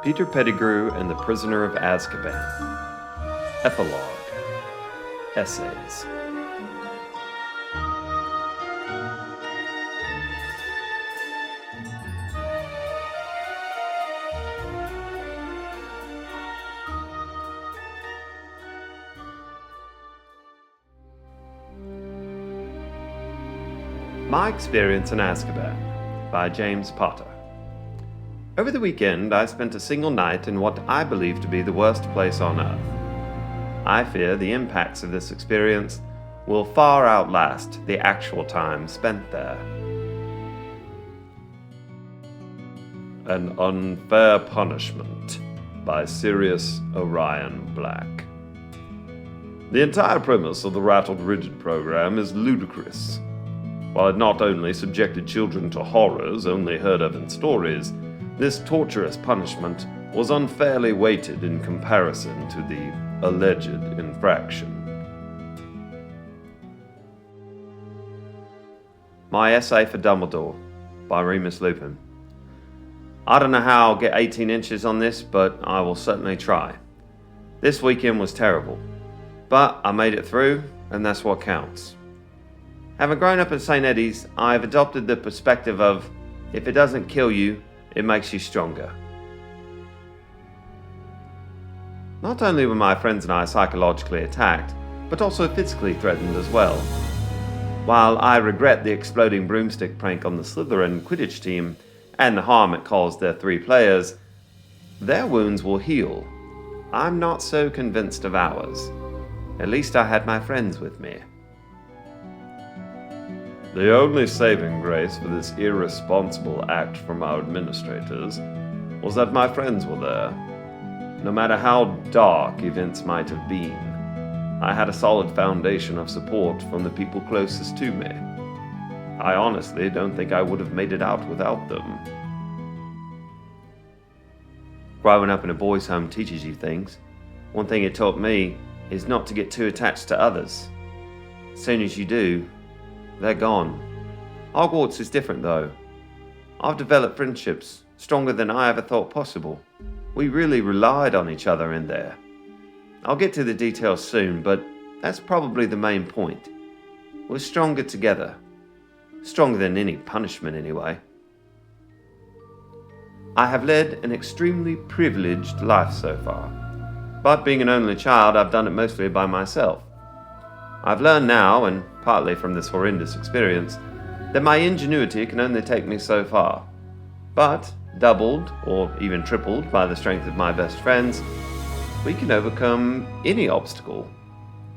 Peter Pettigrew and the Prisoner of Azkaban. Epilogue. Essays. My Experience in Azkaban by James Potter. Over the weekend, I spent a single night in what I believe to be the worst place on earth. I fear the impacts of this experience will far outlast the actual time spent there. An Unfair Punishment by Sirius Orion Black. The entire premise of the Rattled Rigid program is ludicrous. While it not only subjected children to horrors only heard of in stories, this torturous punishment was unfairly weighted in comparison to the alleged infraction. My Essay for Dumbledore by Remus Lupin. I don't know how I'll get 18 inches on this, but I will certainly try. This weekend was terrible, but I made it through, and that's what counts. Having grown up at St. Eddie's, I've adopted the perspective of, if it doesn't kill you, it makes you stronger. Not only were my friends and I psychologically attacked, but also physically threatened as well. While I regret the exploding broomstick prank on the Slytherin Quidditch team and the harm it caused their 3 players, their wounds will heal. I'm not so convinced of ours. At least I had my friends with me. The only saving grace for this irresponsible act from our administrators was that my friends were there. No matter how dark events might have been, I had a solid foundation of support from the people closest to me. I honestly don't think I would have made it out without them. Growing up in a boys' home teaches you things. One thing it taught me is not to get too attached to others. As soon as you do, they're gone. Hogwarts is different though. I've developed friendships stronger than I ever thought possible. We really relied on each other in there. I'll get to the details soon, but that's probably the main point. We're stronger together. Stronger than any punishment anyway. I have led an extremely privileged life so far. But being an only child, I've done it mostly by myself. I've learned now, and partly from this horrendous experience, that my ingenuity can only take me so far. But, doubled, or even tripled by the strength of my best friends, we can overcome any obstacle.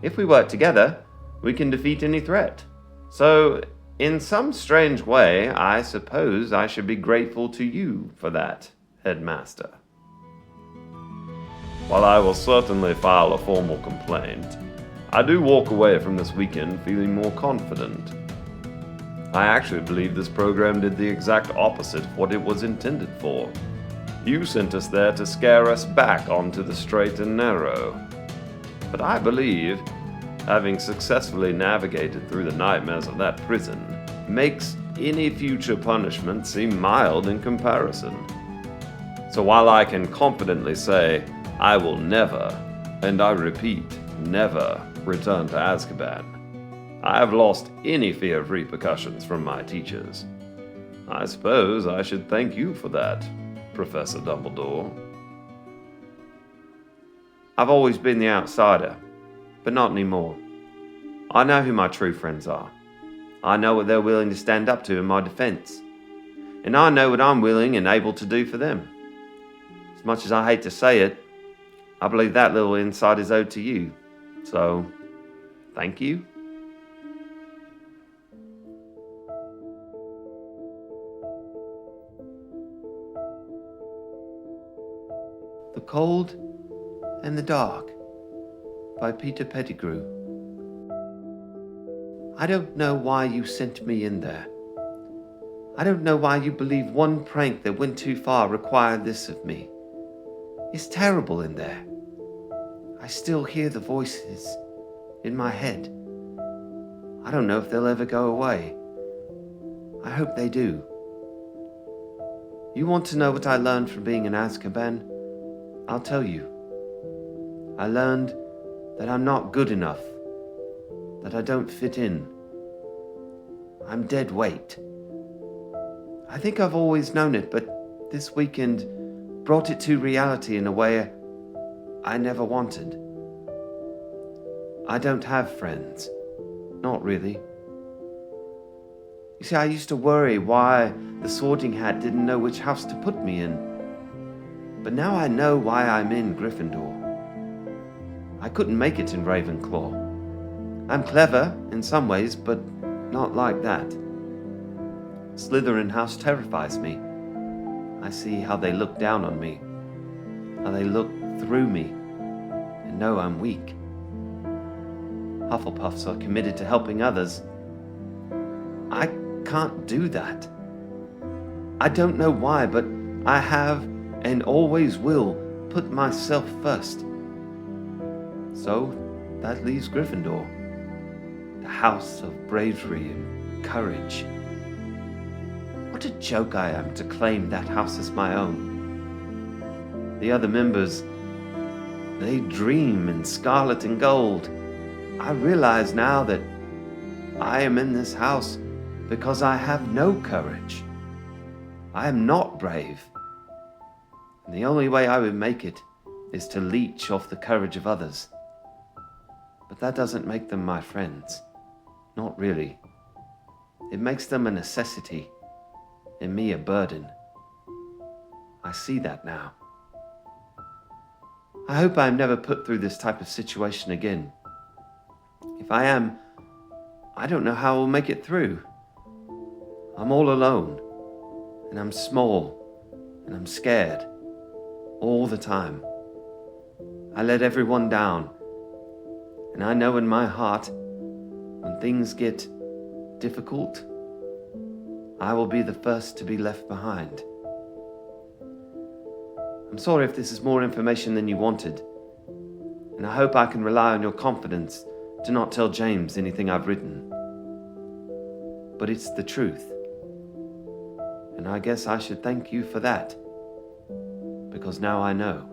If we work together, we can defeat any threat. So, in some strange way, I suppose I should be grateful to you for that, Headmaster. While I will certainly file a formal complaint, I do walk away from this weekend feeling more confident. I actually believe this program did the exact opposite of what it was intended for. You sent us there to scare us back onto the straight and narrow. But I believe, having successfully navigated through the nightmares of that prison, makes any future punishment seem mild in comparison. So while I can confidently say, I will never, and I repeat, never, return to Azkaban, I have lost any fear of repercussions from my teachers. I suppose I should thank you for that, Professor Dumbledore. I've always been the outsider, but not anymore. I know who my true friends are. I know what they're willing to stand up to in my defense. And I know what I'm willing and able to do for them. As much as I hate to say it, I believe that little insight is owed to you. So, thank you. The Cold and the Dark by Peter Pettigrew. I don't know why you sent me in there. I don't know why you believe one prank that went too far required this of me. It's terrible in there. I still hear the voices in my head. I don't know if they'll ever go away. I hope they do. You want to know what I learned from being in Azkaban? I'll tell you. I learned that I'm not good enough, that I don't fit in. I'm dead weight. I think I've always known it, but this weekend brought it to reality in a way I never wanted. I don't have friends. Not really. You see, I used to worry why the Sorting Hat didn't know which house to put me in. But now I know why I'm in Gryffindor. I couldn't make it in Ravenclaw. I'm clever in some ways, but not like that. Slytherin house terrifies me. I see how they look down on me, how they look through me, and know I'm weak. Hufflepuffs are committed to helping others. I can't do that. I don't know why, but I have and always will put myself first. So that leaves Gryffindor, the house of bravery and courage. What a joke I am to claim that house as my own. The other members, they dream in scarlet and gold. I realize now that I am in this house because I have no courage. I am not brave. And the only way I would make it is to leech off the courage of others. But that doesn't make them my friends. Not really. It makes them a necessity, and me a burden. I see that now. I hope I am never put through this type of situation again. If I am, I don't know how I'll make it through. I'm all alone, and I'm small, and I'm scared, all the time. I let everyone down, and I know in my heart, when things get difficult, I will be the first to be left behind. I'm sorry if this is more information than you wanted, and I hope I can rely on your confidence to not tell James anything I've written. But it's the truth, and I guess I should thank you for that, because now I know.